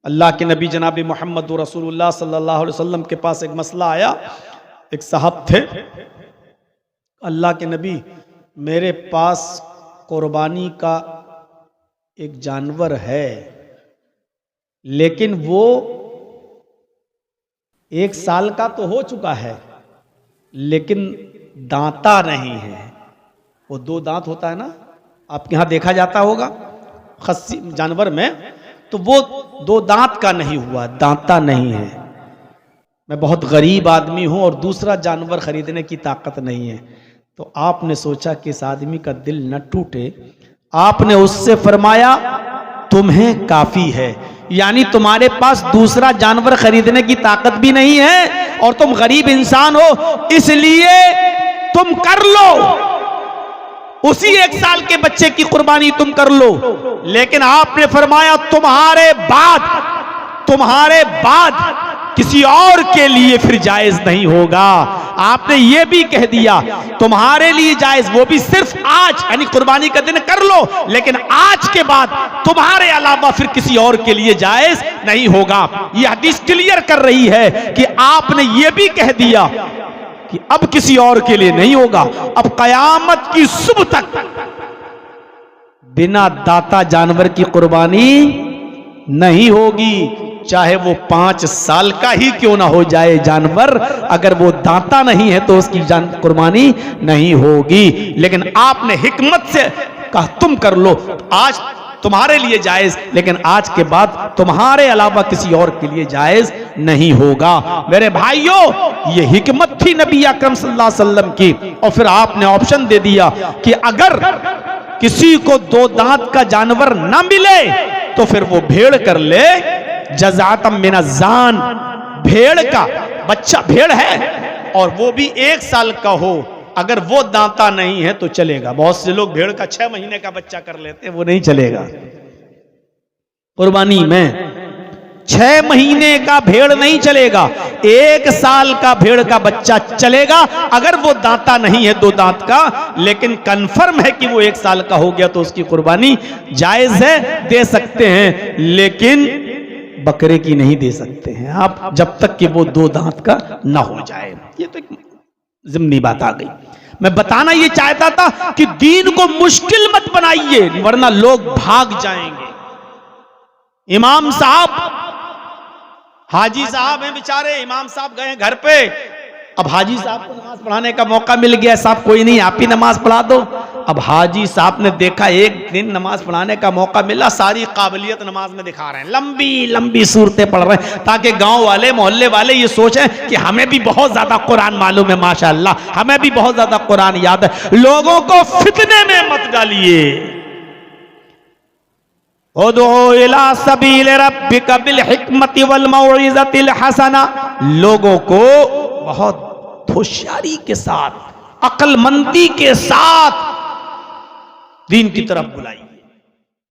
अल्लाह के नबी जनाब मोहम्मद रसूलुल्लाह सल्लल्लाहु अलैहि वसल्लम के पास एक मसला आया। एक साहब थे, अल्लाह के नबी मेरे पास कुर्बानी का एक जानवर है, लेकिन वो 1 साल का तो हो चुका है, लेकिन दांता नहीं है। वो 2 दांत होता है ना, आपके यहाँ देखा जाता होगा खस्सी जानवर में, तो वो 2 दांत का नहीं हुआ, दांता नहीं है। मैं बहुत गरीब आदमी हूं और दूसरा जानवर खरीदने की ताकत नहीं है। तो आपने सोचा कि इस आदमी का दिल न टूटे, आपने उससे फरमाया तुम्हें काफी है, यानी तुम्हारे पास दूसरा जानवर खरीदने की ताकत भी नहीं है और तुम गरीब इंसान हो, इसलिए तुम कर लो, उसी 1 साल के बच्चे की कुर्बानी तुम कर लो। लेकिन आपने फरमाया तुम्हारे बाद किसी और के लिए फिर जायज नहीं होगा। आपने ये भी कह दिया तुम्हारे लिए जायज, वो भी सिर्फ आज, यानी कुर्बानी का दिन कर लो, लेकिन आज के बाद तुम्हारे अलावा फिर किसी और के लिए जायज नहीं होगा। ये हदीस क्लियर कर रही है कि आपने ये भी कह दिया कि अब किसी और के लिए नहीं होगा। अब कयामत की सुबह तक बिना दाता जानवर की कुर्बानी नहीं होगी, चाहे वो 5 साल का ही क्यों ना हो जाए जानवर, अगर वो दाता नहीं है तो उसकी कुर्बानी नहीं होगी। लेकिन आपने हिकमत से कहा तुम कर लो, आज तुम्हारे लिए जायज, लेकिन आज के बाद तुम्हारे अलावा किसी और के लिए जायज नहीं होगा। मेरे भाइयों, ये हिकमत थी नबी अकरम सल्लल्लाहु अलैहि वसल्लम की। और फिर आपने ऑप्शन दे दिया कि अगर किसी को 2 दांत का जानवर ना मिले तो फिर वो भेड़ कर ले, जज़ातम मिनज़्ज़ान, भेड़ का बच्चा, भेड़ है और वो भी 1 साल का हो, अगर वो दांता नहीं है तो चलेगा। बहुत से लोग भेड़ का 6 महीने का बच्चा कर लेते हैं, वो नहीं चलेगा कुर्बानी में। 6 महीने का भेड़ नहीं चलेगा, 1 साल का भेड़ का बच्चा चलेगा अगर वो दांता नहीं है 2 दांत का। लेकिन कंफर्म है कि वो 1 साल का हो गया तो उसकी कुर्बानी जायज है, दे सकते हैं, लेकिन बकरे की नहीं दे सकते हैं आप, जब तक कि वो 2 दांत का ना हो जाए। ये तो एक ज़िम्नी बात आ गई। मैं बताना ये चाहता था कि दीन को मुश्किल मत बनाइए, वरना लोग भाग जाएंगे। इमाम साहब, हाजी साहब हैं बेचारे, इमाम साहब गए घर पे, अब हाजी साहब को नमाज पढ़ाने का मौका मिल गया, साहब कोई नहीं आप ही नमाज पढ़ा दो। अब हाजी साहब ने देखा एक दिन नमाज पढ़ाने का मौका मिला, सारी काबिलियत नमाज में दिखा रहे हैं, लंबी लंबी सूरतें पढ़ रहे हैं, ताकि गांव वाले मोहल्ले वाले ये सोचें कि हमें भी बहुत ज्यादा कुरान मालूम है, माशाअल्लाह हमें भी बहुत ज्यादा कुरान याद है। लोगों को फितने में मत डालिए। उदू इला सबील रब्बिका बिल हिकमति वल मौइज़तिल हसना, लोगों को बहुत होशियारी के साथ, अक्लमंदी के साथ दीन की तरफ बुलाई।